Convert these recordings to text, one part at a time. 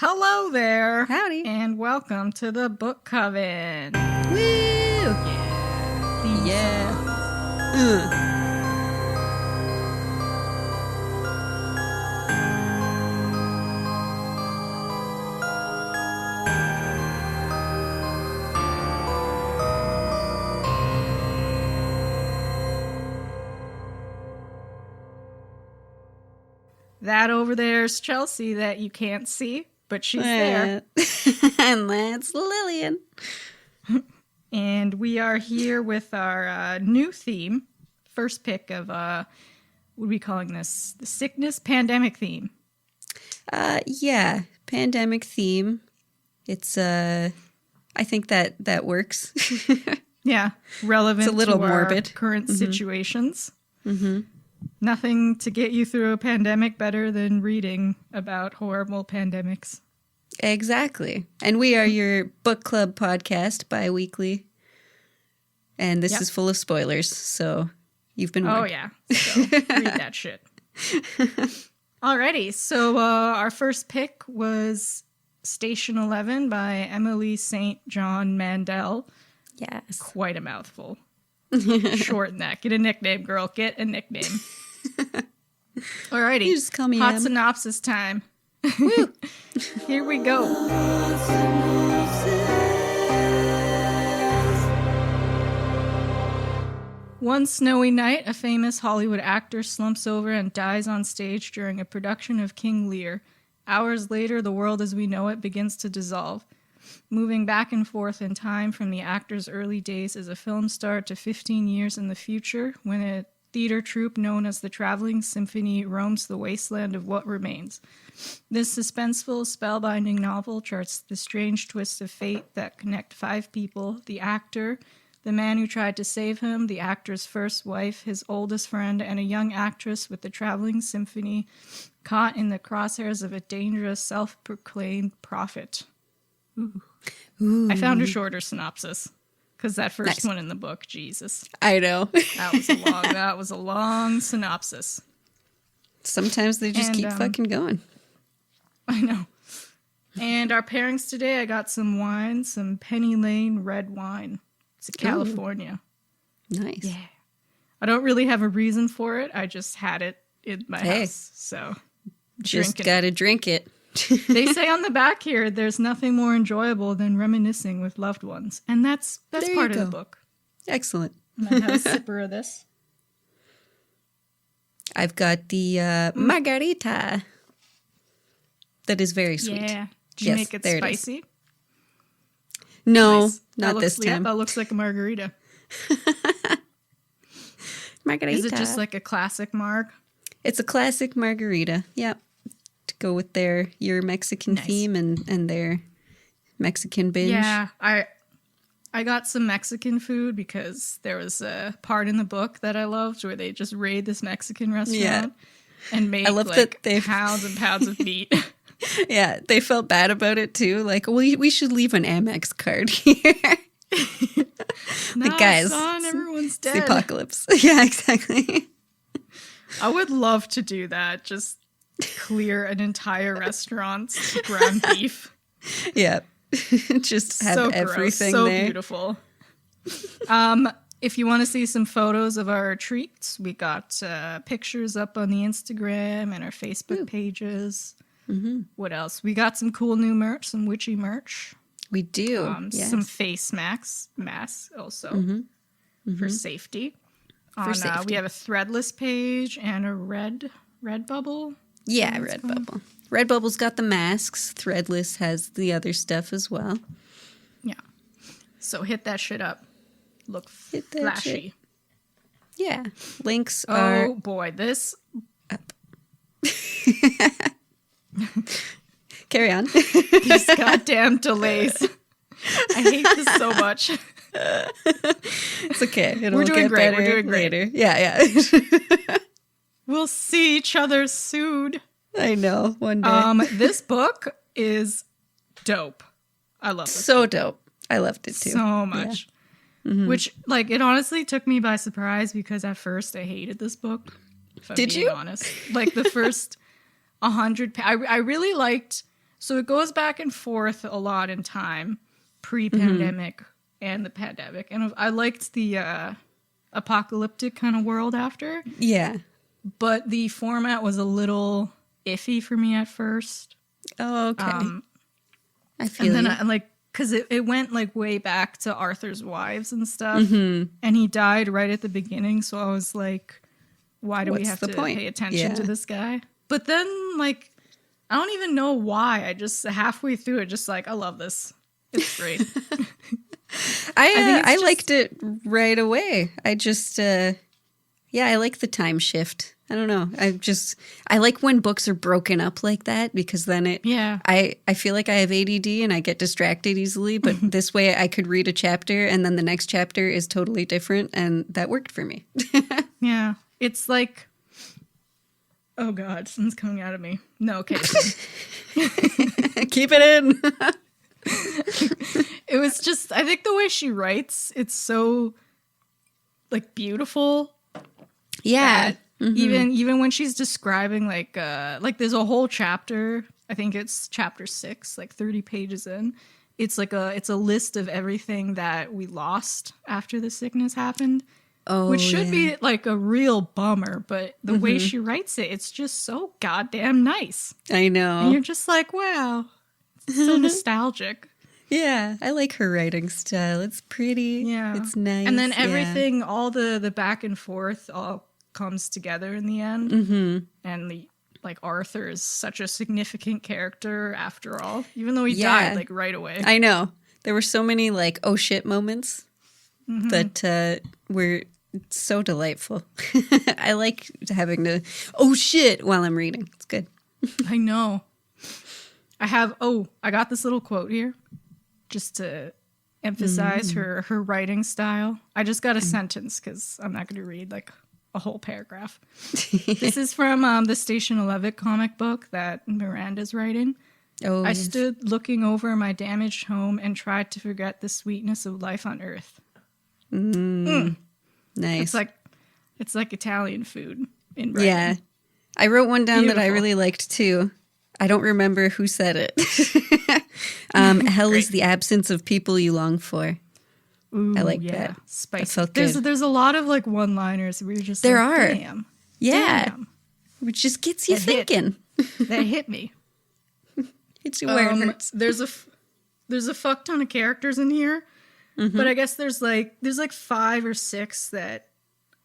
Hello there. Howdy. And welcome to the Book Coven. Woo! Yeah. Yeah. That over there's Chelsea that you can't see, but she's there. And that's Lillian. And we are here with our new theme. First pick of, what are we calling this? The sickness pandemic theme. Yeah, pandemic theme. It's, I think that works. Yeah, relevant It's a little to morbid. our current situations. Mm-hmm. Nothing to get you through a pandemic better than reading about horrible pandemics. Exactly. And we are your book club podcast bi-weekly. And this is full of spoilers, so you've been warned. Oh, yeah. So read that shit. Alrighty. So our first pick was Station 11 by Emily St. John Mandel. Yes. Quite a mouthful. Shorten that. Get a nickname, girl. Get a nickname. Alrighty. You just call me Hot Em. synopsis time. Woo! Here we go. One snowy night, a famous Hollywood actor slumps over and dies on stage during a production of King Lear. Hours later, the world as we know it begins to dissolve. Moving back and forth in time from the actor's early days as a film star to 15 years in the future, when a theater troupe known as the Traveling Symphony roams the wasteland of what remains. This suspenseful, spellbinding novel charts the strange twists of fate that connect five people: the actor, the man who tried to save him, the actor's first wife, his oldest friend, and a young actress with the Traveling Symphony, caught in the crosshairs of a dangerous, self-proclaimed prophet. Ooh. I found a shorter synopsis, because that first one in the book, Jesus. I know. That was a long synopsis. Sometimes they just keep fucking going. I know. And our pairings today, I got some wine, some Penny Lane red wine. It's a California. Ooh. Nice. Yeah. I don't really have a reason for it. I just had it in my house. So just gotta drink it. They say on the back here, there's nothing more enjoyable than reminiscing with loved ones. And that's part of the book. Excellent. I'm going to have a sipper of this. I've got the margarita. That is very sweet. Yeah. Did you make it spicy? It no, Nice. not this time. Yeah, that looks like a margarita. Margarita. Is it just like a classic marg? It's a classic margarita. Yep. To go with your Mexican theme and their Mexican binge. Yeah, I got some Mexican food because there was a part in the book that I loved where they just raid this Mexican restaurant and make pounds and pounds of meat. Yeah, they felt bad about it too. Like, we should leave an Amex card here. No, guys, son, everyone's dead. The apocalypse. Yeah, exactly. I would love to do that. Just clear an entire restaurant's ground beef. Yeah. Just have so everything gross, so there. beautiful. If you want to see some photos of our treats, we got pictures up on the Instagram and our Facebook pages. Mm-hmm. What else? We got some cool new merch, some witchy merch. We do. Yes. Some face masks also for safety. We have a Threadless page and a Redbubble. Yeah, Redbubble. Redbubble's got the masks. Threadless has the other stuff as well. Yeah. So hit that shit up. Look flashy. Shit. Yeah. Links are... Oh, boy. This... Up. Carry on. These goddamn delays. I hate this so much. It's okay. We're doing great. We're doing great. Later. Yeah. We'll see each other soon. I know. One day. This book is dope. I love it. So dope. I loved it too. So much. Yeah. Mm-hmm. Which, like, it honestly took me by surprise because at first I hated this book. If I'm being honest. Like, the first 100... I really liked... So it goes back and forth a lot in time, pre-pandemic and the pandemic. And I liked the apocalyptic kind of world after. Yeah. But the format was a little iffy for me at first. Oh, okay. I feel and then you. I, like, because it went like way back to Arthur's wives and stuff. And he died right at the beginning. So I was like, why do we What's have the to point? pay attention Yeah. to this guy? But then, like, I don't even know why. I just halfway through it, just like, I love this. It's great. I think it's liked it right away. I just, I like the time shift. I don't know. I like when books are broken up like that because then I feel like I have ADD and I get distracted easily, but this way I could read a chapter and then the next chapter is totally different and that worked for me. Yeah. It's like, oh God, something's coming out of me. No, okay. Keep it in. It was just, I think the way she writes, it's so like beautiful. Yeah. That even when she's describing like there's a whole chapter, I think it's chapter 6, like 30 pages in. It's like it's a list of everything that we lost after the sickness happened. Oh, Which should be like a real bummer, but the way she writes it, it's just so goddamn nice. I know. And you're just like, wow, it's so nostalgic. Yeah, I like her writing style. It's pretty. Yeah. It's nice. And then yeah. everything, all the back and forth all comes together in the end. Mm-hmm. And like Arthur is such a significant character after all, even though he died like right away. I know. There were so many like, oh shit moments that were so delightful. I like having to, oh shit, while I'm reading. It's good. I know. I got this little quote here just to emphasize her writing style. I just got a sentence because I'm not going to read like a whole paragraph. This is from the Station 11 comic book that Miranda's writing. Oh, I yes. stood looking over my damaged home and tried to forget the sweetness of life on Earth. Nice. It's like Italian food in writing. Yeah. I wrote one down that I Beautiful. really liked too. I don't remember who said it. Hell is the absence of people you long for. Ooh, I like yeah. that. Spicy. That felt there's good. there's a lot of like one-liners where you're just There like, are. damn. Yeah. Damn. Which just gets you That hit. thinking. That hit me. Hits you where it hurts. There's a fuck ton of characters in here, but I guess there's like 5 or 6 that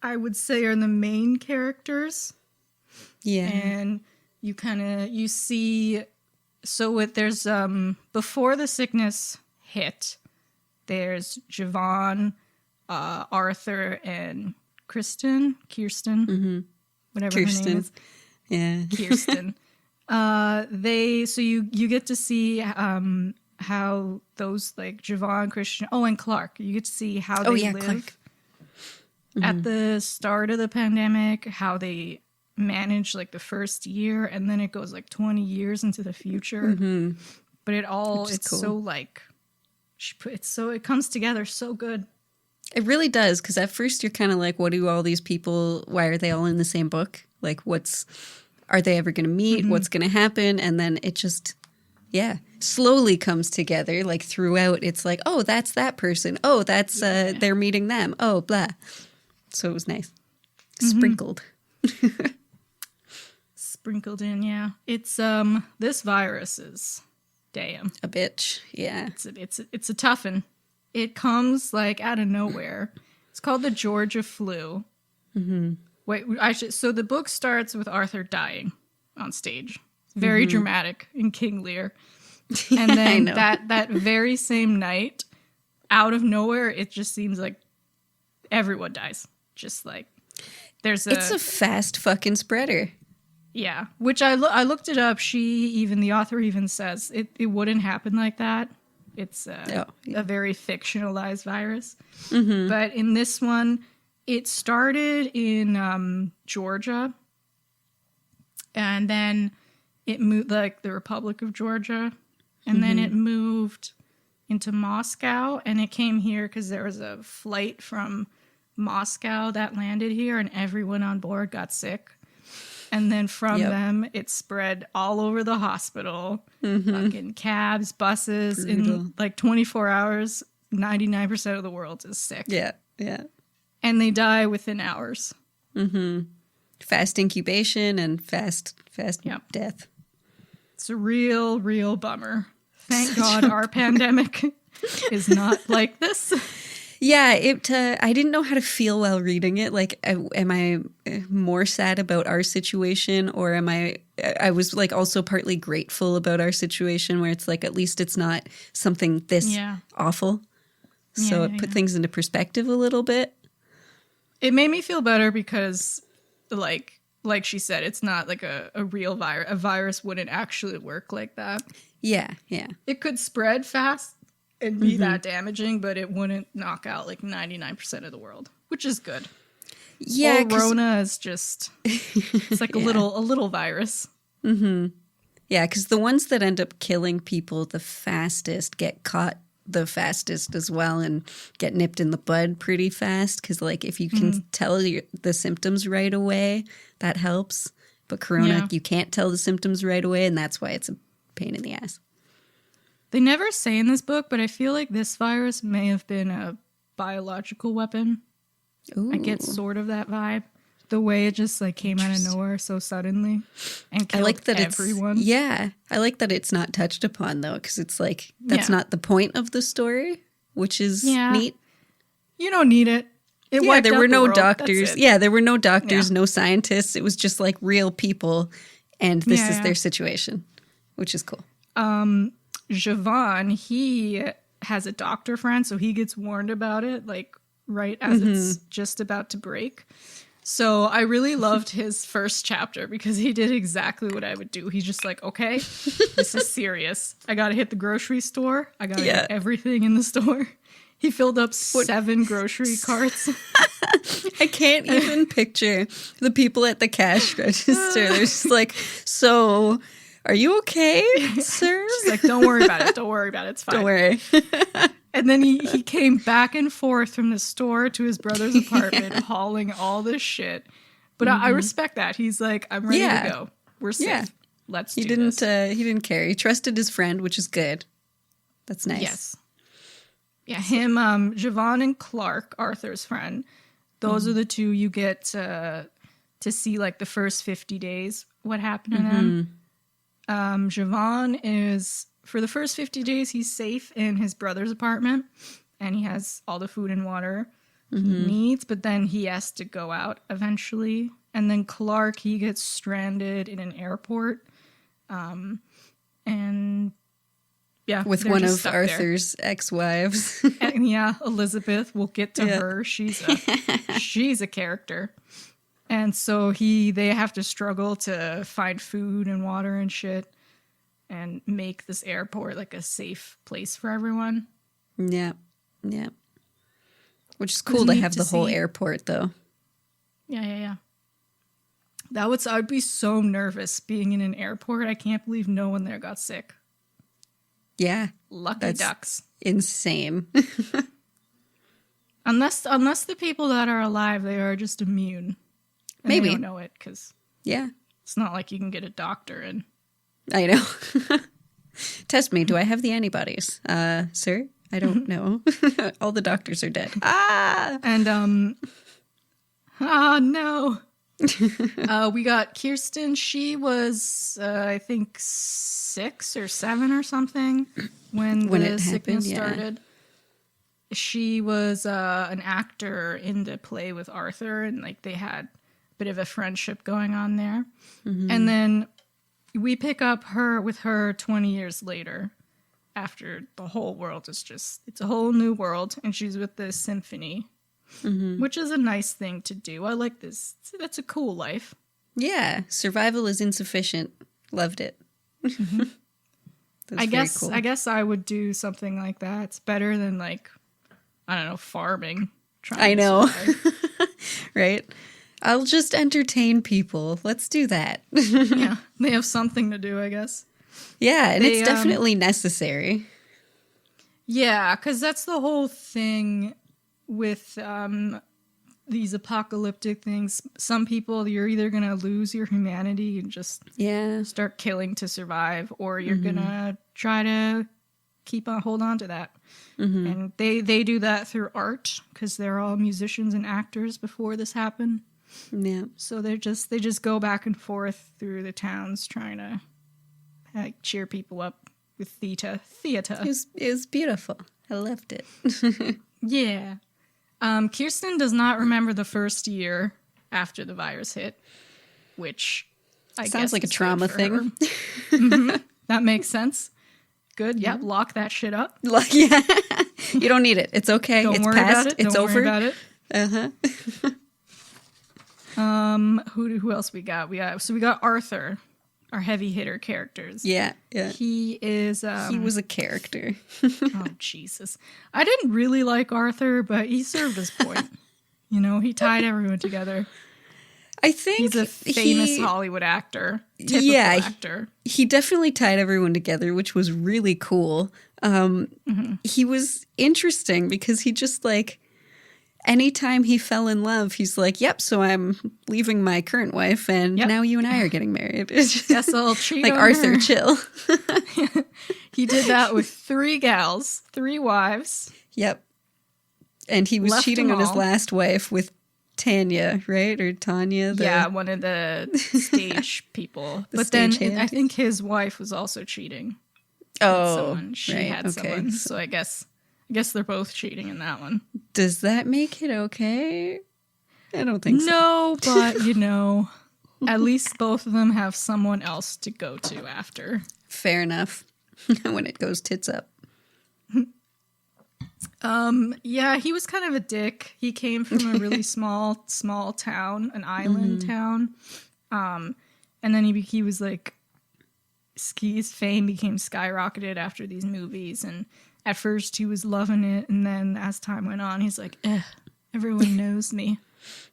I would say are the main characters, Yeah. and you see. So there's before the sickness hit, there's Javon, Arthur, and Kirsten, whatever her name Kirsten. is. Yeah. Kirsten. You get to see how those like Javon, Christian, and Clark. You get to see how they live Clark. at the start of the pandemic, how they manage like the first year, and then it goes like 20 years into the future. But it's cool. so like it comes together so good. It really does, because at first you're kind of like, what do all these people, why are they all in the same book? Like, are they ever going to meet? What's going to happen? And then it just, slowly comes together. Like throughout, it's like, oh, that's that person. Oh, that's, they're meeting them. Oh, blah. So it was nice. Sprinkled. Sprinkled in, yeah. It's, this virus is, damn. A bitch. Yeah. It's a toughin'. It comes like out of nowhere. It's called the Georgia flu. Wait, so the book starts with Arthur dying on stage. Very dramatic in King Lear. And then that very same night, out of nowhere, it just seems like everyone dies. Just like it's a fast fucking spreader. Yeah, which I looked it up. The author even says it wouldn't happen like that. It's a very fictionalized virus. But in this one, it started in Georgia, and then it moved like the Republic of Georgia, and then it moved into Moscow, and it came here because there was a flight from Moscow that landed here, and everyone on board got sick. And then from Yep. them, it spread all over the hospital. Fucking cabs, buses. Brutal. In like 24 hours, 99% of the world is sick. Yeah. Yeah. And they die within hours. Fast incubation and fast Yep. death. It's a real, real bummer. Thank God our pandemic is not like this. Yeah, I didn't know how to feel while reading it. Like, am I more sad about our situation, or am I was like also partly grateful about our situation, where it's like at least it's not something this awful. So it put things into perspective a little bit. It made me feel better because, like she said, it's not like a real virus. A virus wouldn't actually work like that. Yeah, yeah. It could spread fast and be that damaging, but it wouldn't knock out like 99% of the world, which is good. Yeah, Rona is just, it's like a little virus. Yeah, because the ones that end up killing people the fastest get caught the fastest as well and get nipped in the bud pretty fast. Because like if you can tell the symptoms right away, that helps. But corona, you can't tell the symptoms right away, and that's why it's a pain in the ass. They never say in this book, but I feel like this virus may have been a biological weapon. Ooh. I get sort of that vibe. The way it just like came out of nowhere so suddenly and killed everyone. I like that it's not touched upon though, because it's like that's not the point of the story, which is neat. You don't need it. There were no doctors. Yeah, there were no doctors, no scientists. It was just like real people, and this is their situation, which is cool. Javon, he has a doctor friend, so he gets warned about it like right as it's just about to break. So I really loved his first chapter because he did exactly what I would do. He's just like, okay, this is serious. I got to hit the grocery store. I got to get everything in the store. He filled up 7 grocery carts. I can't even picture the people at the cash register. They're just like, so are you okay, sir? She's like, don't worry about it. Don't worry about it. It's fine. Don't worry. And then he came back and forth from the store to his brother's apartment, hauling all this shit. But I respect that. He's like, I'm ready to go. We're safe. Yeah. Let's do this. He didn't care. He trusted his friend, which is good. That's nice. Yes. Yeah, him, Javon and Clark, Arthur's friend. Those are the two you get to see like the first 50 days, what happened to them. Javon is, for the first 50 days, he's safe in his brother's apartment, and he has all the food and water he needs, but then he has to go out eventually. And then Clark, he gets stranded in an airport, and yeah, with one of Arthur's ex-wives. And yeah, Elizabeth, we'll get to her. She's a character. And so they have to struggle to find food and water and shit and make this airport like a safe place for everyone. Yeah. Yeah. Which is cool to have the whole airport though. Yeah. I'd be so nervous being in an airport. I can't believe no one there got sick. Yeah. Lucky ducks. Insane. Unless the people that are alive, they are just immune. And Maybe. they don't know it because it's not like you can get a doctor and. I know. Test me. Do I have the antibodies? Sir, I don't know. All the doctors are dead. And no. We got Kirsten. She was, I think, 6 or 7 or something when the sickness started. She was an actor in the play with Arthur, and like they had a bit of a friendship going on there. And then we pick up with her 20 years later, after the whole world is it's a whole new world, and she's with this symphony. Which is a nice thing to do. I like this. That's a cool life. Yeah. Survival is insufficient. Loved it. I guess I would do something like that. It's better than like, I don't know, farming. I know. Right? I'll just entertain people. Let's do that. Yeah. They have something to do, I guess. Yeah. And it's definitely necessary. Yeah. Because that's the whole thing with these apocalyptic things. Some people, you're either going to lose your humanity and just start killing to survive, or you're going to try to hold on to that. And they do that through art, because they're all musicians and actors before this happened. Yeah. So they just go back and forth through the towns trying to cheer people up with theater. It was beautiful. I loved it. Yeah. Kirsten does not remember the first year after the virus hit, which I guess sounds like a is good trauma for thing. her. That makes sense. Good. Yep. Lock that shit up. Yeah. You don't need it. It's okay. Don't it's worry past. about it. It's Don't over. worry about it. Who else we got? We got Arthur, our heavy hitter characters. Yeah. He is. He was a character. Oh Jesus! I didn't really like Arthur, but he served his point. You know, he tied everyone together. I think He's a famous Hollywood actor. Typical actor. He definitely tied everyone together, which was really cool. He was interesting because he just like, anytime he fell in love, he's like, yep, so I'm leaving my current wife and now you and I are getting married. Guess I'll cheat like on Arthur, her. chill. He did that with 3 gals, 3 wives. Yep. And he was Left cheating them on his all. last wife with Tanya, right? Or Tanya? One of the stage people. But then stagehand. I think his wife was also cheating. Oh, Someone. She right, had okay. someone. So I guess they're both cheating in that one. Does that make it okay? I don't think so. No, but you know, at least both of them have someone else to go to after. Fair enough. When it goes tits up. Yeah, he was kind of a dick. He came from a really small town, an island town. And then he was like, his fame became skyrocketed after these movies. And at first he was loving it. And then as time went on, he's like, everyone knows me.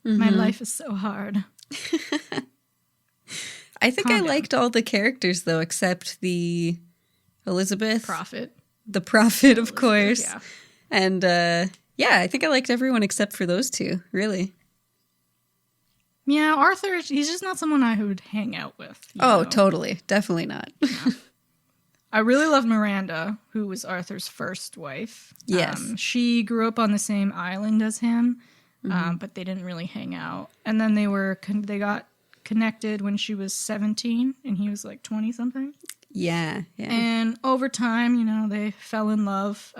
My life is so hard. I think Calm I down. liked all the characters, though, except the Elizabeth. Prophet. The prophet, of course. Yeah. And, I think I liked everyone except for those two, really. Yeah, Arthur, he's just not someone I would hang out with. you Oh, know? totally. Definitely not. I really love Miranda, who was Arthur's first wife. Yes. She grew up on the same island as him, but they didn't really hang out. And then they got connected when she was 17, and he was like 20-something. Yeah. And over time, you know, they fell in love.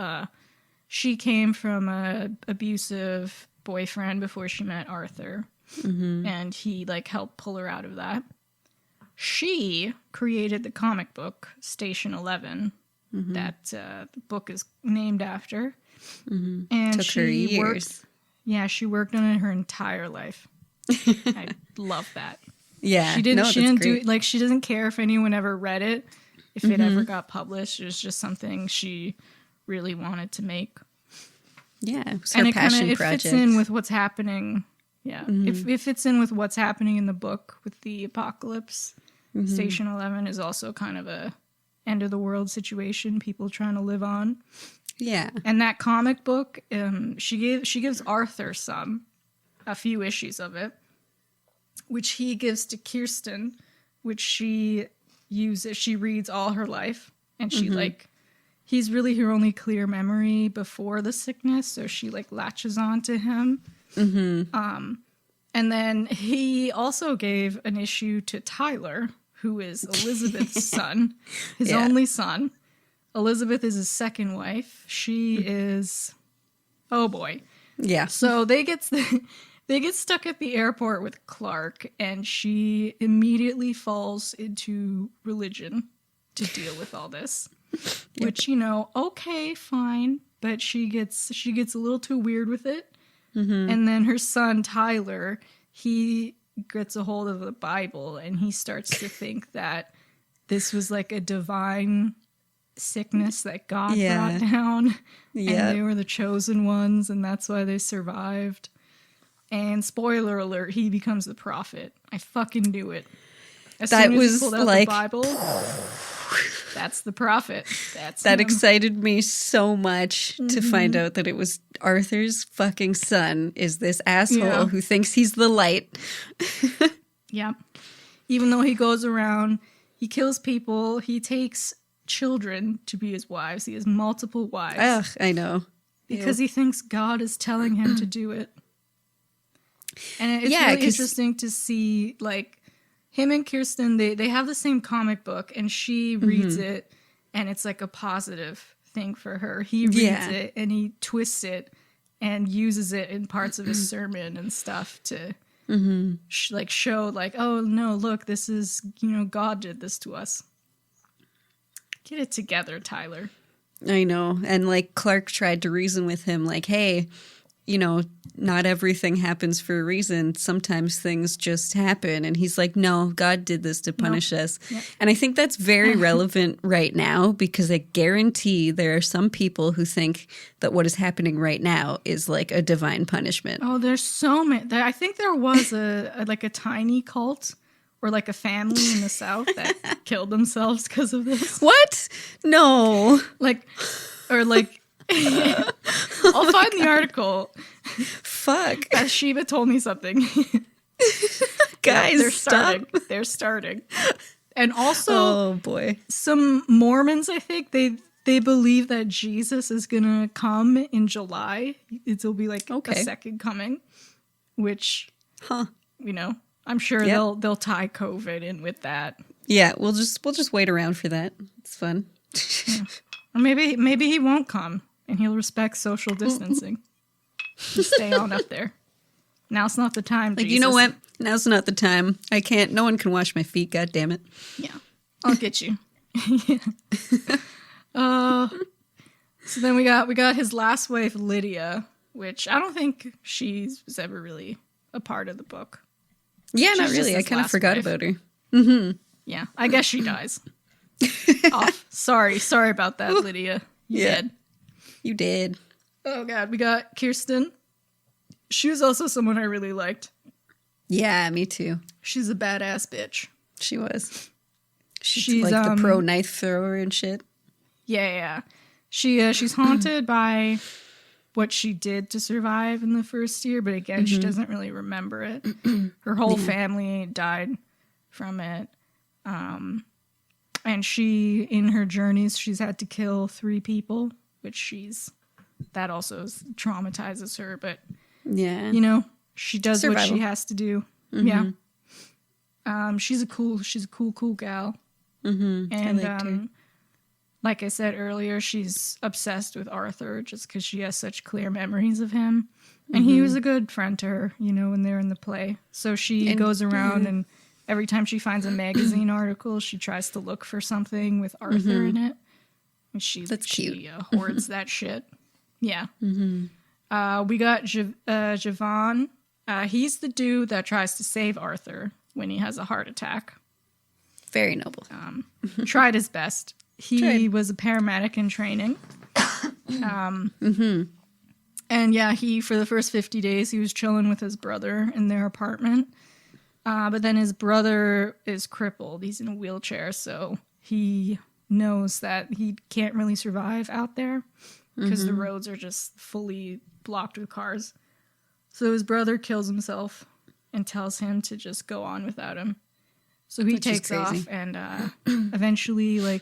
She came from an abusive boyfriend before she met Arthur, and he like helped pull her out of that. She created the comic book Station 11 that the book is named after. And Took her years. She worked on it her entire life. I love that. Yeah. She didn't do great. it, like, she doesn't care if anyone ever read it, if it ever got published. It was just something she really wanted to make. Yeah, it was And her it passion project. fits in with what's happening. Yeah, it fits in with what's happening in the book with the apocalypse. Station 11 is also kind of a end of the world situation, people trying to live on. Yeah. And that comic book, she gives Arthur a few issues of it, which he gives to Kirsten, which she uses. She reads all her life, and she he's really her only clear memory before the sickness, so she like latches on to him. And then he also gave an issue to Tyler, who is Elizabeth's son, his only son. Elizabeth is his second wife. She is, oh boy. Yeah. So they get stuck at the airport with Clark, and she immediately falls into religion to deal with all this. Which, you know, okay, fine, but she gets a little too weird with it. And then her son Tyler, he gets a hold of the Bible, and he starts to think that this was like a divine sickness that God brought down, and they were the chosen ones, and that's why they survived. And spoiler alert, he becomes the prophet. I fucking knew it. As That soon as he was pulled out like the Bible. That's the prophet. That's That him. excited me so much to find out that it was Arthur's fucking son is this asshole Yeah. who thinks he's the light. Yeah. Even though he goes around, he kills people, he takes children to be his wives. He has multiple wives. Ugh, I know. Because he thinks God is telling him to do it. And it's Yeah, really 'cause- interesting to see, like, him and Kirsten, they have the same comic book, and she reads it, and it's like a positive thing for her. He reads it, and he twists it, and uses it in parts of his sermon and stuff to, show, like, oh, no, look, this is, God did this to us. Get it together, Tyler. I know. And like Clark tried to reason with him, like, hey, not everything happens for a reason. Sometimes things just happen. And he's like, no, God did this to punish us. Yeah. And I think that's very relevant right now because I guarantee there are some people who think that what is happening right now is like a divine punishment. Oh, there's so many. I think there was a tiny cult or like a family in the South that killed themselves because of this. What? No. I'll find the article. Fuck. Sheba told me something. Guys, They're stop. starting. They're starting. And also, Oh, boy. some Mormons, I think, they believe that Jesus is going to come in July. It'll be like a second coming, which, I'm sure they'll tie COVID in with that. Yeah, we'll just wait around for that. It's fun. Or maybe he won't come and he'll respect social distancing. Just stay on up there. Now's not the time, Like, Jesus. you know what? Now's not the time. I can't. No one can wash my feet. God damn it. Yeah, I'll get you. So then we got his last wife, Lydia, which I don't think she was ever really a part of the book. Yeah, She's not just really. I his kind of last forgot wife. about her. Yeah, I guess she dies. Off. Sorry about that, Lydia. You Yeah. did. You did. Oh god, we got Kirsten. She was also someone I really liked. Yeah, me too. She's a badass bitch. She was. She's She's like the pro knife thrower and shit. Yeah. She's haunted by what she did to survive in the first year, but again, she doesn't really remember it. Her whole family died from it. And she, in her journeys, she's had to kill 3 people, which that also traumatizes her, but Yeah. she does Survival. what she has to do. Yeah. She's a cool gal. Mm-hmm. And I liked her. like I said earlier, she's obsessed with Arthur just because she has such clear memories of him. And he was a good friend to her, when they're in the play. So she goes around and every time she finds a magazine article, she tries to look for something with Arthur in it. And That's cute. She hoards that shit. Yeah. We got Javon. He's the dude that tries to save Arthur when he has a heart attack. Very noble. Tried his best. He was a paramedic in training. And yeah, for the first 50 days, he was chilling with his brother in their apartment. But then his brother is crippled. He's in a wheelchair, so he knows that he can't really survive out there because the roads are just fully blocked with cars. So his brother kills himself and tells him to just go on without him. So he Which is takes off crazy. and eventually,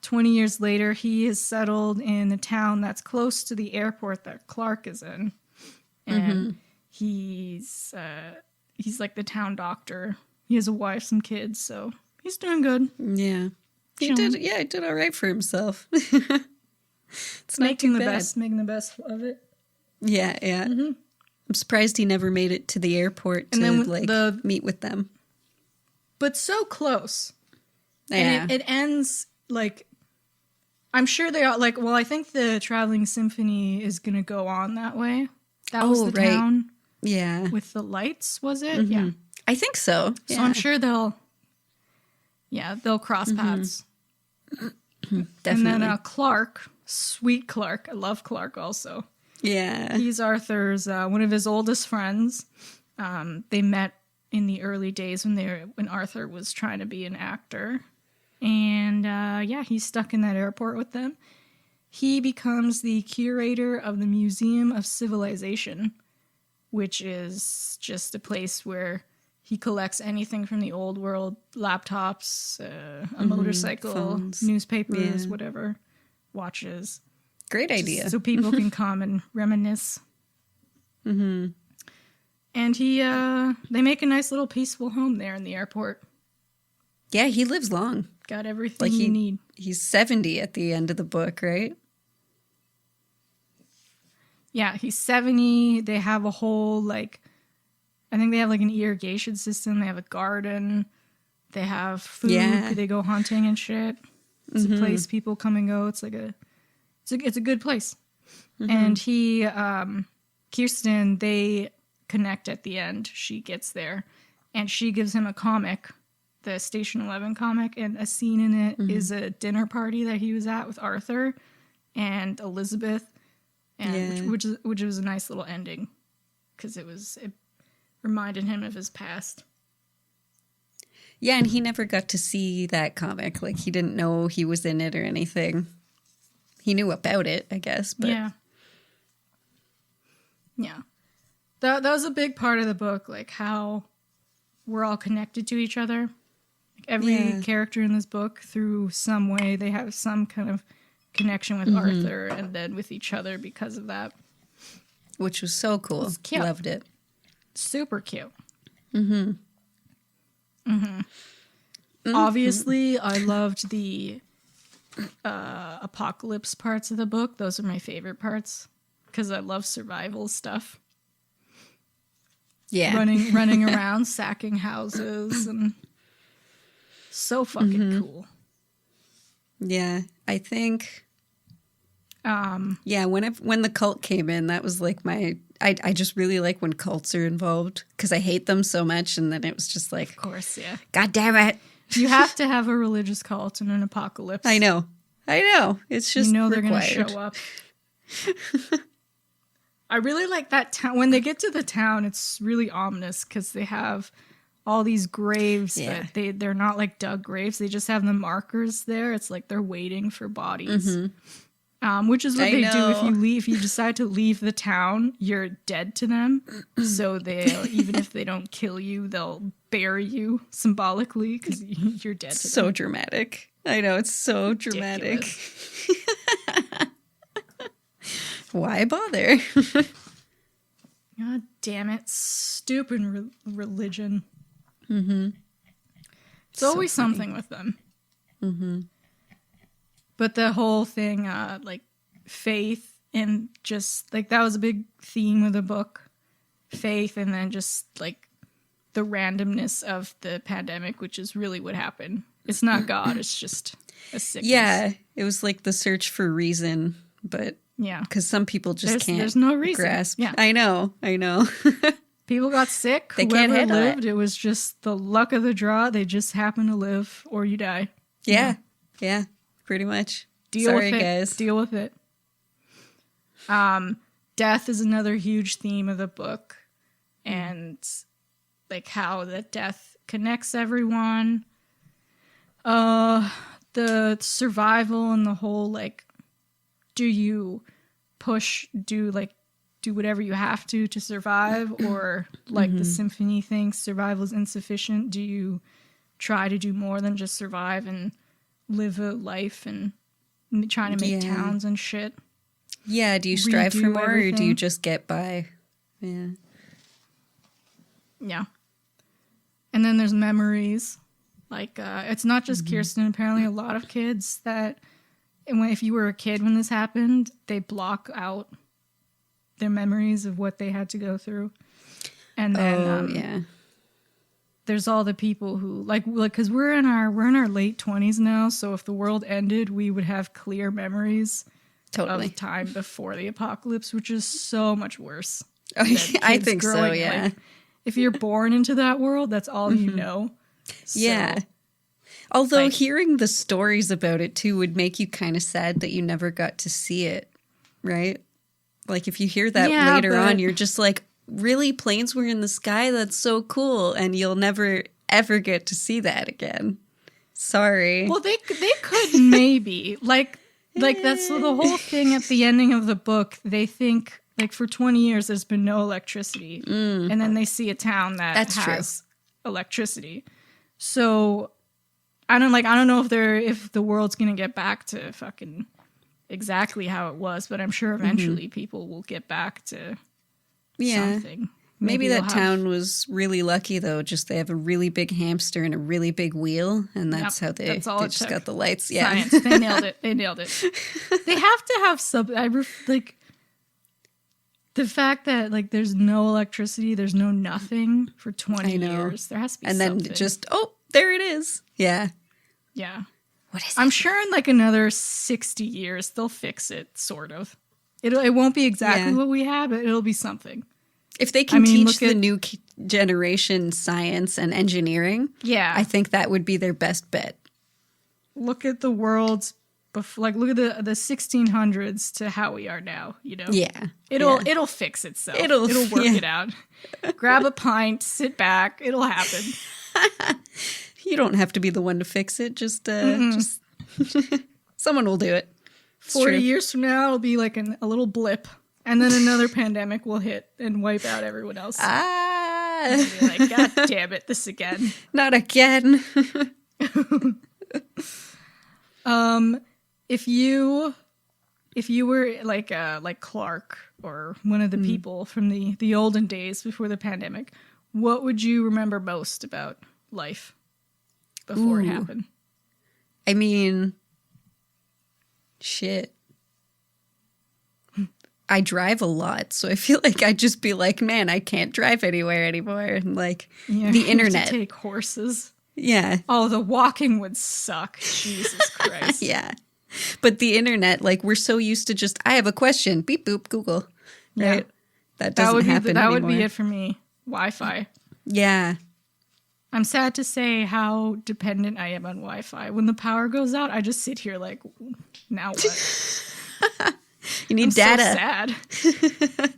20 years later, he is settled in the town that's close to the airport that Clark is in. And he's like the town doctor. He has a wife, some kids, so he's doing good. Yeah. He Chilling. did all right for himself. It's not Making too the bad. making the best of it. Yeah. I'm surprised he never made it to the airport to And then meet with them. But so close. Yeah. And it ends I'm sure they are I think the Traveling Symphony is going to go on that way. That was the right. town Yeah. with the lights, was it? Yeah. I think so. So I'm sure they'll cross paths. Definitely. And then Clark, sweet Clark. I love Clark also. yeah. He's Arthur's one of his oldest friends. They met in the early days when Arthur was trying to be an actor. And yeah, he's stuck in that airport with them. He becomes the curator of the Museum of Civilization, which is just a place where he collects anything from the old world, laptops, a motorcycle, phones. newspapers, whatever, watches. Great idea. So people can come and reminisce. Mm-hmm. And they make a nice little peaceful home there in the airport. Yeah, he lives long. Got everything you need. He's 70 at the end of the book, right? Yeah, he's 70. They have a whole, I think they have an irrigation system. They have a garden. They have food. Yeah. They go hunting and shit. It's a place people come and go. It's it's a good place. And he, Kirsten, they connect at the end. She gets there and she gives him a comic, the Station 11 comic, and a scene in it is a dinner party that he was at with Arthur and Elizabeth, and which was a nice little ending because it reminded him of his past. Yeah, and he never got to see that comic. He didn't know he was in it or anything. He knew about it, I guess, but yeah. That was a big part of the book, how we're all connected to each other. Every character in this book, through some way, they have some kind of connection with Arthur and then with each other because of that. Which was so cool. It's cute. Loved it. Super cute. Obviously, I loved the apocalypse parts of the book. Those are my favorite parts because I love survival stuff. Yeah. Running around, sacking houses, and so fucking cool. Yeah, I think. When the cult came in, that was I just really like when cults are involved because I hate them so much, and then it was just of course, yeah. God damn it! You have to have a religious cult in an apocalypse. I know. It's just they're required. going to show up. I really like that town. When they get to the town, it's really ominous because they have all these graves, but they're not dug graves. They just have the markers there. It's they're waiting for bodies, which is what they do if you leave. If you decide to leave the town, you're dead to them. So even if they don't kill you, they'll bury you symbolically because you're dead to them. So dramatic. I know, it's so dramatic. Why bother? God damn it. Stupid religion. It's always something with them. But the whole thing, faith and just, that was a big theme of the book. Faith and then just, the randomness of the pandemic, which is really what happened. It's not God, it's just a sickness. Yeah, it was the search for reason, but... Yeah. Because some people just can't there's no reason. grasp. Yeah. I know. People got sick. They Whoever can't handle lived, it was just the luck of the draw. They just happen to live or you die. Yeah. Yeah. Pretty much. Sorry, guys. Deal with it. Death is another huge theme of the book. And how that death connects everyone. The survival and the whole do you do whatever you have to survive, or the symphony thing, survival is insufficient? Do you try to do more than just survive and live a life and trying to make towns and shit? Yeah, do you strive for more or do you just get by? Yeah. Yeah. And then there's memories. It's not just Kirsten. Apparently a lot of kids that... And if you were a kid when this happened, they block out their memories of what they had to go through. And then there's all the people who because we're in our late 20s now, so if the world ended, we would have clear memories of time before the apocalypse, which is so much worse. I think so, yeah. If you're born into that world, that's all you know. So, yeah. Although hearing the stories about it, too, would make you kind of sad that you never got to see it, right? If you hear that later on, you're just really? Planes were in the sky? That's so cool. And you'll never, ever get to see that again. Sorry. Well, they could maybe like that's the whole thing at the ending of the book. They think like for 20 years there's been no electricity, and then they see a town that has electricity. So I don't know if the world's gonna get back to fucking exactly how it was, but I'm sure eventually people will get back to something. Maybe that town was really lucky, though. Just they have a really big hamster and a really big wheel, and that's how they just got the lights. Yeah, science. They nailed it. They nailed it. They have to have some. Like the fact that like there's no electricity, there's no nothing for 20 years. There has to be something. And then just there it is. Yeah. Yeah. What is it? I'm sure in like another 60 years they'll fix it. Sort of. It won't be exactly what we have, but it'll be something. If they can teach the new generation science and engineering, I think that would be their best bet. Look at the world's, look at the 1600s to how we are now. You know, it'll fix itself. It'll work it out. Grab a pint, sit back. It'll happen. You don't have to be the one to fix it. Just someone will do it. 40 years from now, it'll be like a little blip. And then another pandemic will hit and wipe out everyone else. And be like, God damn it, this again. Not again. If you were like Clark or one of the people from the olden days before the pandemic, what would you remember most about life before it happened? I mean, shit. I drive a lot, so I feel like I'd just be like, man, I can't drive anywhere anymore. And like the internet. To take horses. Yeah. Oh, the walking would suck. Jesus Christ. Yeah. But the internet, like we're so used to just, I have a question, beep boop, Google. Right? Yeah. That doesn't happen that anymore. would be it for me. Wi-Fi. Yeah. I'm sad to say how dependent I am on Wi-Fi. When the power goes out, I just sit here like, now what? You need data. So sad.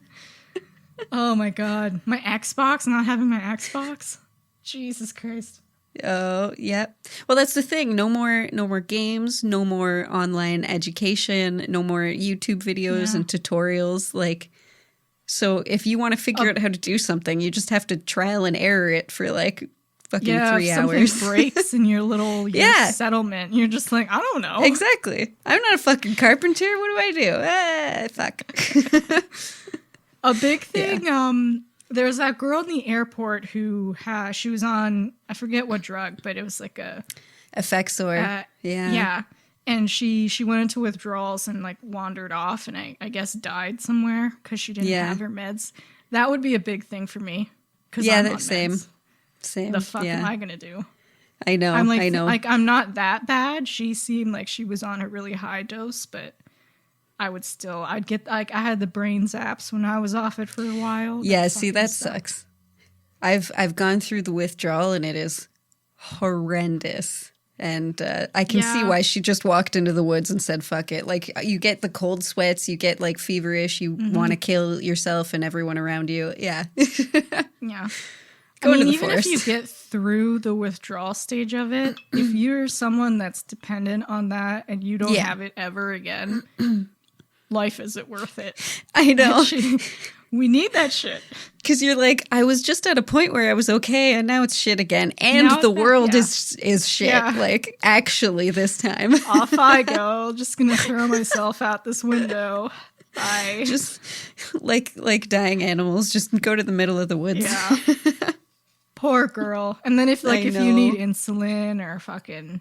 Oh my God. My Xbox, not having my Xbox. Jesus Christ. Oh, yeah. Well, that's the thing. No more games, no more online education, no more YouTube videos and tutorials. Like, so if you want to figure out how to do something, you just have to trial and error it for like fucking 3 hours. Something breaks in your little settlement. You're just like, I don't know. Exactly. I'm not a fucking carpenter. What do I do? Fuck. A big thing, there was that girl in the airport who she was on, I forget what drug, but it was like a Effexor. Yeah. And she went into withdrawals and like wandered off and I guess died somewhere because she didn't have her meds. That would be a big thing for me. Same. The fuck am I gonna do? I know. I know. Like I'm not that bad. She seemed like she was on a really high dose, but I'd get like I had the brain zaps when I was off it for a while. That sucks. I've gone through the withdrawal and it is horrendous. And I can see why she just walked into the woods and said, fuck it. Like, you get the cold sweats, you get, like, feverish, you want to kill yourself and everyone around you. Yeah. Yeah. Even if you get through the withdrawal stage of it, if you're someone that's dependent on that and you don't have it ever again, life isn't worth it. I know. We need that shit. Because you're like, I was just at a point where I was okay, and now it's shit again. And the world is shit. Yeah. Like, actually, this time. Off I go. Just gonna throw myself out this window. Bye. Just like dying animals, just go to the middle of the woods. Yeah. Poor girl. And then if you need insulin or fucking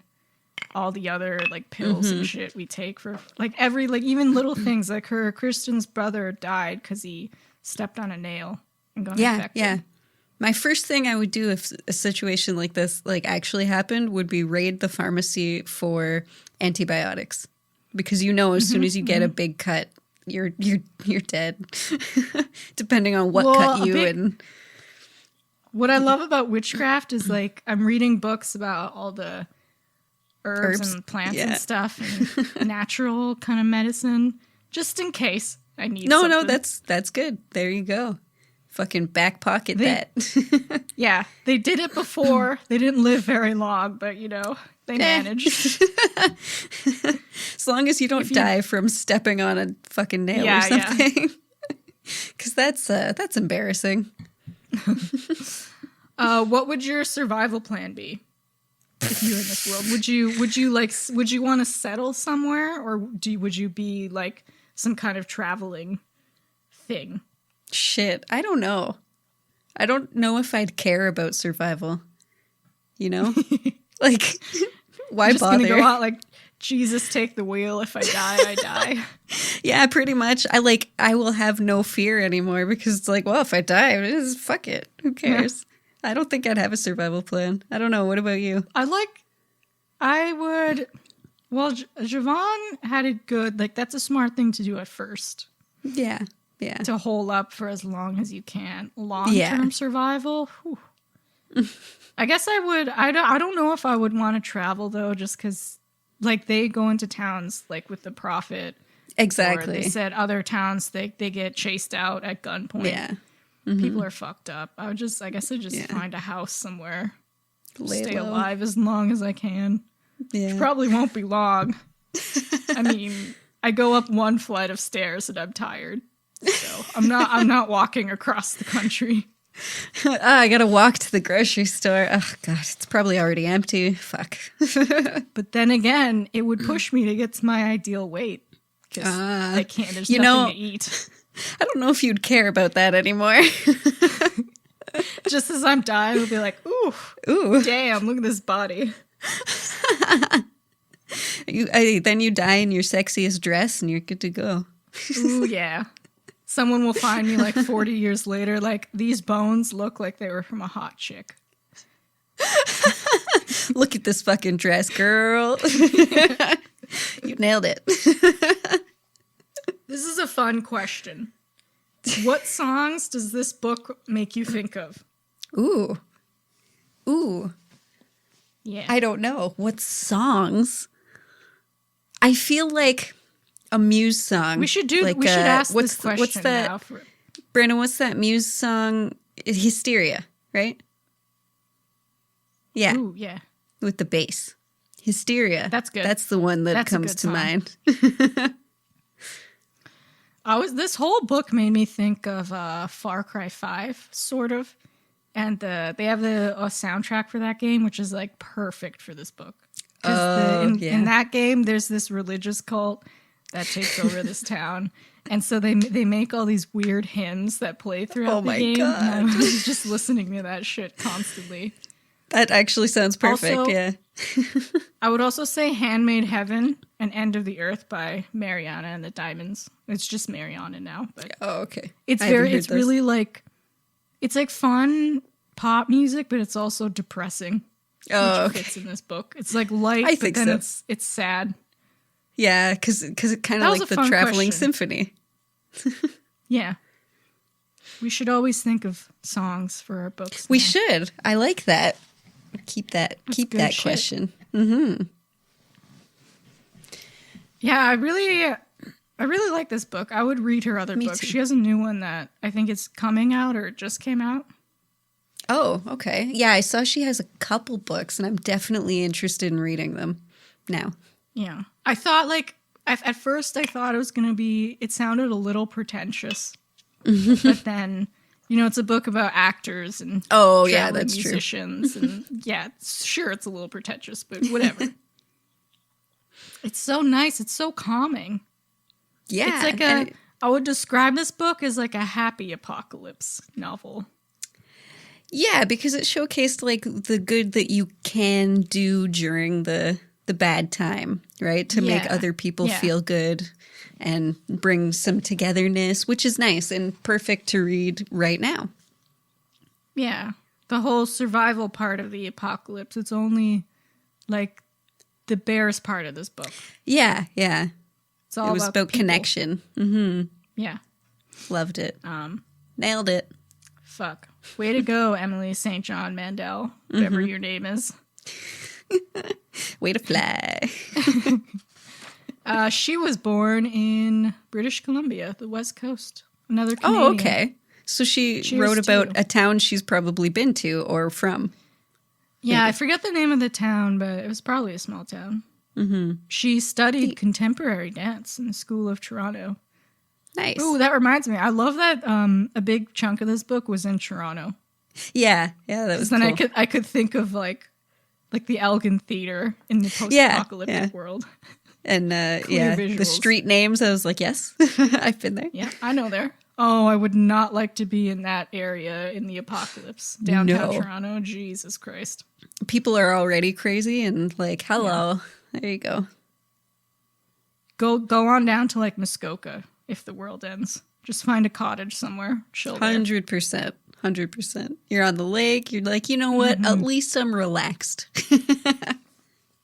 all the other like pills and shit we take for like even little things, like her Kristen's brother died because he stepped on a nail and got infected. Yeah. My first thing I would do if a situation like this like actually happened would be raid the pharmacy for antibiotics, because as soon as you get a big cut, you're dead. Depending on what cut you and. What I love about witchcraft is like I'm reading books about all the herbs and plants and stuff and natural kind of medicine, just in case I need something. No, that's good. There you go. Fucking back pocket that. Yeah, they did it before. They didn't live very long, but They managed. As long as you don't die from stepping on a fucking nail or something. Because that's embarrassing. What would your survival plan be if you were in this world? Would you want to settle somewhere, or would you be like some kind of traveling thing? Shit, I don't know. I don't know if I'd care about survival. You know? Like, why just bother? Gonna go out like, Jesus, take the wheel. If I die, I die. Yeah, pretty much. I will have no fear anymore because it's like, well, if I die, just fuck it. Who cares? I don't think I'd have a survival plan. I don't know. What about you? I would. Well, Javon had it good. Like, that's a smart thing to do at first. Yeah. Yeah. To hole up for as long as you can. Long-term survival. Whew. I guess I would. I don't know if I would want to travel though, just because like they go into towns like with the prophet. Exactly. Or they said other towns they get chased out at gunpoint. Yeah. Mm-hmm. People are fucked up. I guess I'd just find a house somewhere. Stay alive as long as I can. Yeah. Which probably won't be long. I mean, I go up one flight of stairs and I'm tired. So I'm not walking across the country. I gotta walk to the grocery store. Oh god, it's probably already empty. Fuck. But then again, it would push me to get to my ideal weight because I can't. There's nothing to eat. I don't know if you'd care about that anymore. Just as I'm dying, I'll be like, ooh, damn, look at this body. Then you die in your sexiest dress and you're good to go. Ooh, yeah. Someone will find me like 40 years later, like, these bones look like they were from a hot chick. Look at this fucking dress, girl. You nailed it. This is a fun question. What songs does this book make you think of? Ooh. Yeah. I don't know. What songs? I feel like a Muse song. We should ask this question what's that, now. Brenna, what's that Muse song? Hysteria, right? Yeah. Ooh, yeah. With the bass. Hysteria. That's good. That's the one that comes to mind. This whole book made me think of Far Cry 5, sort of. And they have a soundtrack for that game, which is like perfect for this book. In that game, there's this religious cult that takes over this town. And so they make all these weird hymns that play throughout the game. God. And I was just listening to that shit constantly. That actually sounds perfect, also, yeah. I would also say Handmade Heaven and End of the Earth by Mariana and the Diamonds. It's just Mariana now. But okay. It's really like, it's like fun pop music, but it's also depressing. Which fits in this book. It's like light, but then it's sad. Yeah, because it kind of like the traveling symphony. Yeah. We should always think of songs for our books. We should. I like that. Keep that question. Mm-hmm. Yeah, I really like this book. I would read her other books. Too. She has a new one that I think is coming out or it just came out. Oh, okay. Yeah, I saw she has a couple books, and I'm definitely interested in reading them now. Yeah. I thought, like, at first I thought it was going to be, it sounded a little pretentious. But then, it's a book about actors and that's musicians. True. And yeah, sure, it's a little pretentious, but whatever. It's so nice. It's so calming. Yeah. It's like I would describe this book as like a happy apocalypse novel. Yeah, because it showcased like the good that you can do during the bad time, right? To make other people feel good and bring some togetherness, which is nice and perfect to read right now. Yeah. The whole survival part of the apocalypse, it's only like the barest part of this book. Yeah, yeah. It's all about connection. Mm-hmm. Yeah. Loved it. Nailed it. Fuck. Way to go, Emily St. John Mandel, whatever your name is. Way to fly. She was born in British Columbia, the West Coast. Another Canadian. Oh, okay. So she wrote about a town she's probably been to or from. Yeah, Maybe. I forget the name of the town, but it was probably a small town. Mm-hmm. She studied contemporary dance in the School of Toronto. Nice. Ooh, that reminds me. I love that a big chunk of this book was in Toronto. Yeah, that was Then cool. I could think of like the Elgin Theater in the post-apocalyptic world. And Clear the visuals. street names, I was like, yes, I've been there. Yeah, I know there. Oh, I would not like to be in that area in the apocalypse. Downtown No. Toronto, Jesus Christ. People are already crazy and like, hello. Yeah. There you go. Go on down to like Muskoka if the world ends. Just find a cottage somewhere. Chill there. 100%. 100%. You're on the lake. You're like, you know what? At least I'm relaxed.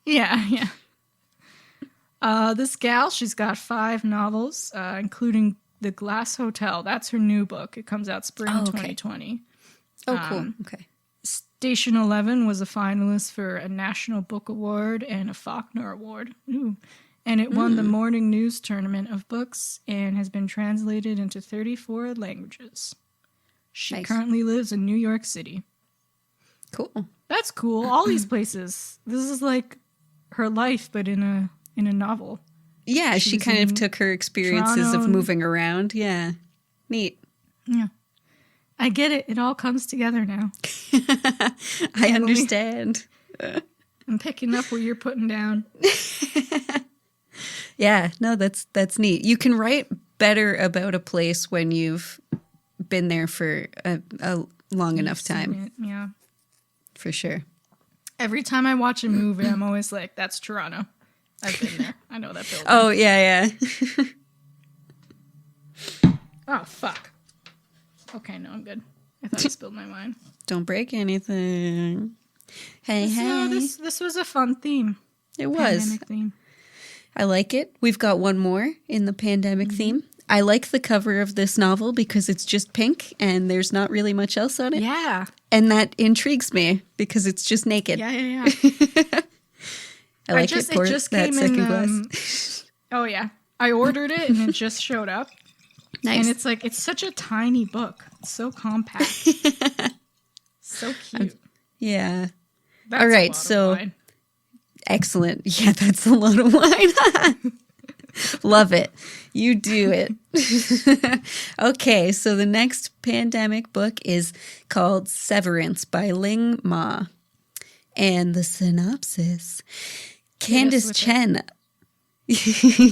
Yeah. This gal, she's got 5 novels, including The Glass Hotel. That's her new book. It comes out spring 2020. Oh, cool. Okay. Station 11 was a finalist for a National Book Award and a Faulkner Award. Ooh. And it won the Morning News Tournament of Books and has been translated into 34 languages. She currently lives in New York City. Cool. That's cool. All these places. This is like her life, but in a novel. Yeah, she kind of took her experiences Toronto. of moving around. Yeah. Neat. Yeah. I get it. It all comes together now. I understand. I'm picking up what you're putting down. Yeah, no, that's neat. You can write better about a place when you've been there for a long enough time. Yeah. For sure. Every time I watch a movie, I'm always like, that's Toronto. I've been there. I know that building. Oh, yeah. Oh, fuck. Okay, no, I'm good. I thought I spilled my wine. Don't break anything. Hey. This was a fun theme. It was. Pandemic theme. I like it. We've got one more in the pandemic theme. I like the cover of this novel because it's just pink and there's not really much else on it. Yeah. And that intrigues me because it's just naked. Yeah. I like it. Pour It just that came second in. glass. Oh yeah, I ordered it and it just showed up. Nice. And it's like it's such a tiny book. It's so compact. So cute. Yeah. That's All right, a lot so- of wine. Excellent. Yeah, that's a lot of wine. Love it. You do it. Okay, so the next pandemic book is called Severance by Ling Ma. And the synopsis. Candace with Chen.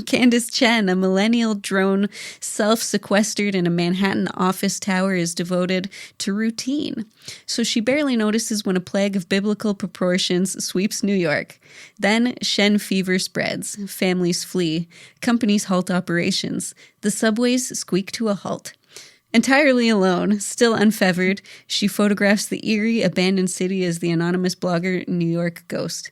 Candace Chen, a millennial drone self-sequestered in a Manhattan office tower, is devoted to routine. So she barely notices when a plague of biblical proportions sweeps New York. Then Shen fever spreads. Families flee. Companies halt operations. The subways squeak to a halt. Entirely alone, still unfeathered, she photographs the eerie, abandoned city as the anonymous blogger New York Ghost.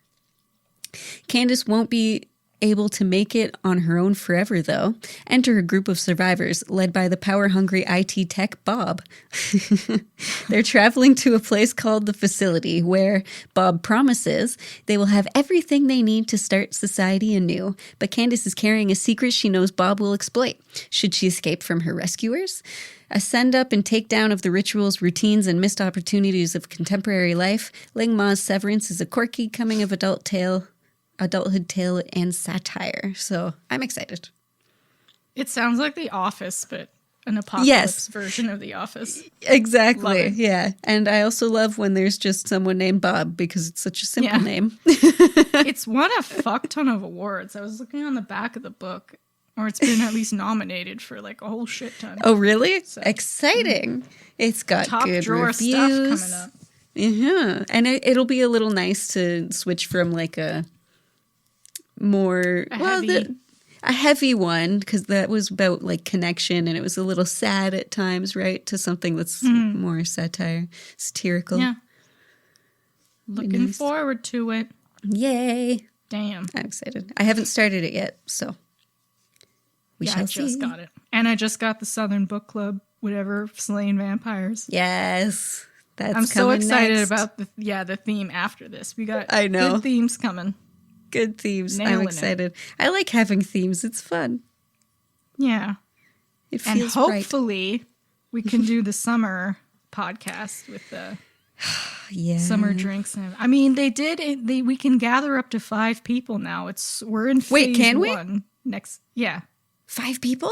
Candace won't be able to make it on her own forever, though. Enter a group of survivors led by the power-hungry IT tech Bob. They're traveling to a place called The Facility, where Bob promises they will have everything they need to start society anew. But Candace is carrying a secret she knows Bob will exploit. Should she escape from her rescuers? A send-up and take-down of the rituals, routines, and missed opportunities of contemporary life, Ling Ma's Severance is a quirky coming-of-adulthood tale and satire. So I'm excited. It sounds like The Office, but an apocalypse version of The Office. Exactly. Love it. Yeah. And I also love when there's just someone named Bob because it's such a simple name. It's won a fuck ton of awards. I was looking on the back of the book, or it's been at least nominated for like a whole shit ton. Oh, really? So, Exciting. It's got top good drawer reviews. stuff coming up. Yeah. And it'll be a little nice to switch from like a more a heavy one, because that was about like connection and it was a little sad at times, right, to something that's more satirical. Yeah. Looking forward to it. Yay. Damn. I'm excited. I haven't started it yet, so we shall I see. just got it. And I just got the Southern Book Club, whatever, Slaying Vampires. Yes. That's I'm so excited next. about the theme after this. We got I know. good themes coming. Good themes. Nailing I'm it. excited. I like having themes. It's fun. Yeah. It And feels right. hopefully we can do the summer podcast with the Yeah. Summer drinks. And I mean, we can gather up to 5 people now. We're in phase Wait, can we? 1 next. Yeah. 5 people?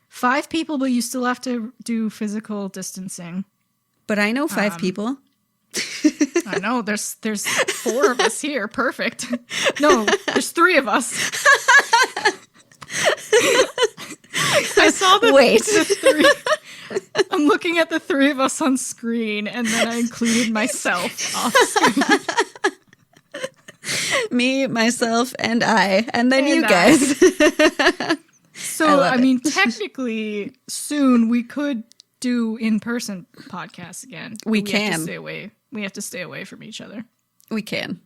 5 people, but you still have to do physical distancing. But I know 5 people. I know there's 4 of us here. Perfect. No, there's 3 of us. I saw the 3. I'm looking at the 3 of us on screen, and then I included myself off screen. Me, myself, and I, and then you guys. So, I mean, technically, soon we could do in-person podcasts again. We Have can. to stay away. We have to stay away from each other. We can.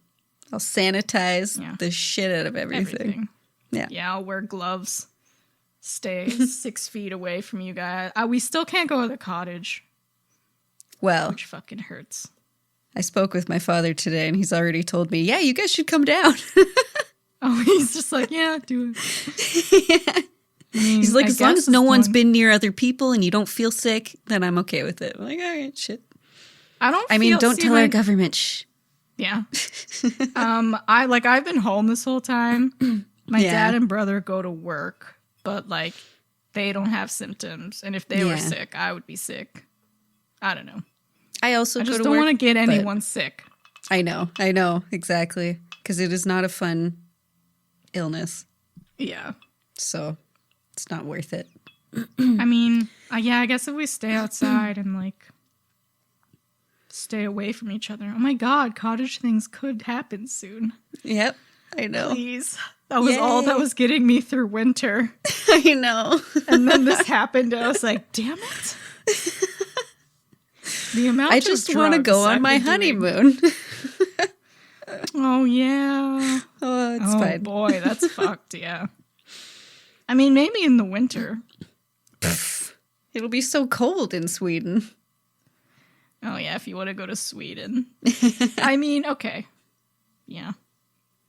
I'll sanitize the shit out of everything. Yeah. Yeah, I'll wear gloves. Stay 6 feet away from you guys. We still can't go to the cottage, Well, which fucking hurts. I spoke with my father today, and he's already told me, yeah, you guys should come down. Oh, he's just like, yeah, do it. Yeah. I mean, He's like, I as long guess as no one's one- been near other people and you don't feel sick, then I'm okay with it. I'm like, all right, shit. Don't tell our government. Shh. Yeah. I've been home this whole time. My dad and brother go to work, but like they don't have symptoms. And if they were sick, I would be sick. I don't know. I also I go just to don't work, want to get but- anyone sick. I know, exactly. Because it is not a fun illness. Yeah. So it's not worth it. I mean, I guess if we stay outside and like stay away from each other. Oh my God, cottage things could happen soon. Yep, I know. Please. That was all that was getting me through winter. I know. And then this happened. And I was like, damn it. The amount I of just want to drugs go I've on my been doing. honeymoon. Oh, yeah. Oh, it's Oh, fine. boy, that's fucked, yeah. I mean, maybe in the winter. It'll be so cold in Sweden. Oh, yeah, if you want to go to Sweden. I mean, okay. Yeah.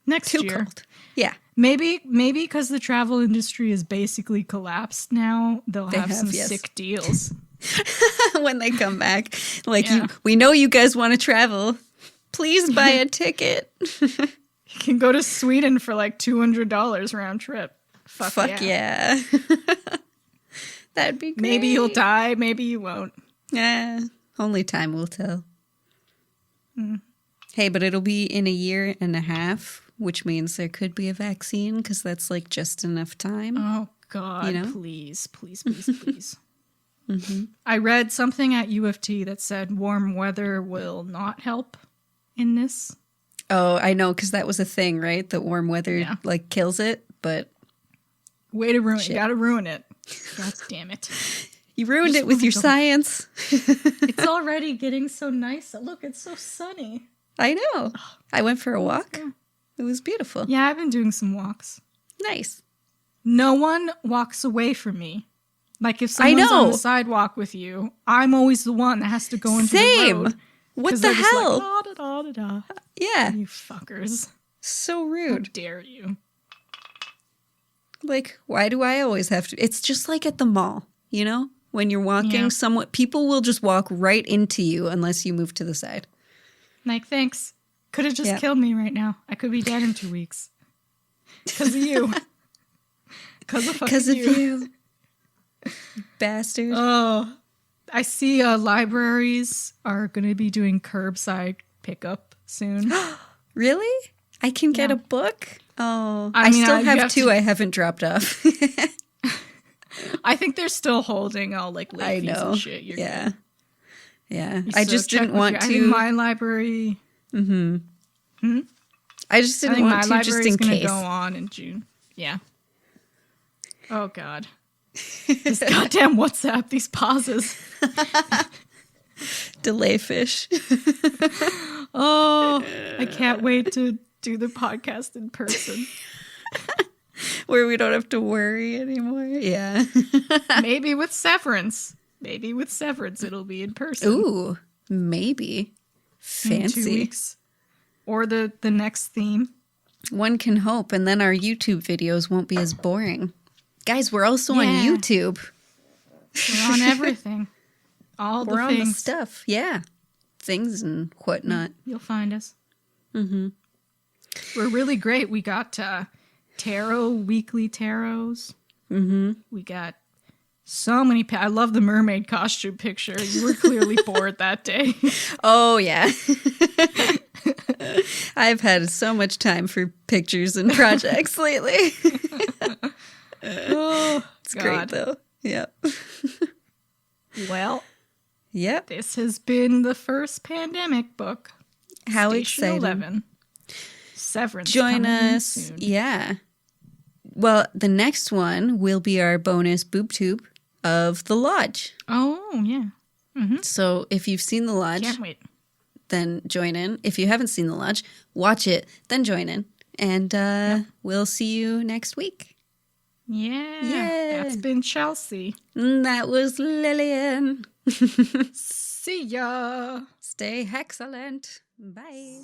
Next Too year. cold. Yeah. Maybe because the travel industry is basically collapsed now, they'll have some yes. sick deals. When they come back. Like, Yeah. we know you guys want to travel. Please buy a ticket. You can go to Sweden for like $200 round trip. Fuck yeah. That'd be great. Maybe you'll die, maybe you won't. Yeah. Only time will tell. Hey, but it'll be in 1.5 years, which means there could be a vaccine because that's like just enough time. Oh, God, You know? please. I read something at U of T that said warm weather will not help in this. Oh, I know, because that was a thing, right? That warm weather like kills it, but Way to ruin it. Shit. You gotta ruin it. God damn it. you ruined Just it with wanna your go- science. It's already getting so nice. Look, it's so sunny. I know. I went for a walk. It was beautiful. Yeah, I've been doing some walks. Nice. No one walks away from me. Like if someone's on know. the sidewalk with you, I'm always the one that has to go into the Same. road. What 'Cause the they're just like, hell? "Da, da, da, da, da." Yeah. You fuckers. So How rude. dare you? Like, why do I always have to? It's just like at the mall, you know? When you're walking, Yeah. people will just walk right into you unless you move to the side. Like, thanks. Could have just Yeah. killed me right now. I could be dead in 2 weeks. Because of you. Because of fucking Because of you. you. Bastard. Oh, I see libraries are going to be doing curbside pickup soon. Really? I can get Yeah. a book? Oh, I I mean, still you have have 2 to- I haven't dropped off. I think they're still holding all like late I fees know. and shit. You're Yeah. good. Yeah. So I just check didn't with want I think to. my library. I just I didn't think my want to library just is in going to case. go on in June. Yeah. Oh God. This goddamn WhatsApp. These pauses. Delay fish. Oh, I can't wait to do the podcast in person. Where we don't have to worry anymore. Yeah. Maybe with Severance. It'll be in person. Ooh, maybe. in 2 Fancy. weeks. Or the next theme. One can hope, and then our YouTube videos won't be as boring. Guys, we're also on Yeah. YouTube. We're on everything. All We're the on the things. stuff. Yeah. things and whatnot. You'll find us. Mm-hmm. We're really great. We got tarot, weekly tarots. Mm-hmm. We got so many. I love the mermaid costume picture. You were clearly bored that day. Oh, yeah. I've had so much time for pictures and projects lately. Oh, it's great, though. Yep. Well, yep. This has been the first pandemic book. How Station exciting. 11. Severance. Join us. Soon. Yeah. Well, the next one will be our bonus boob tube of The Lodge. Oh, yeah. Mm-hmm. So if you've seen The Lodge, Can't wait. Then join in. If you haven't seen The Lodge, watch it, then join in. And we'll see you next week. Yeah. That's been Chelsea. And that was Lillian. See ya. Stay excellent. Bye.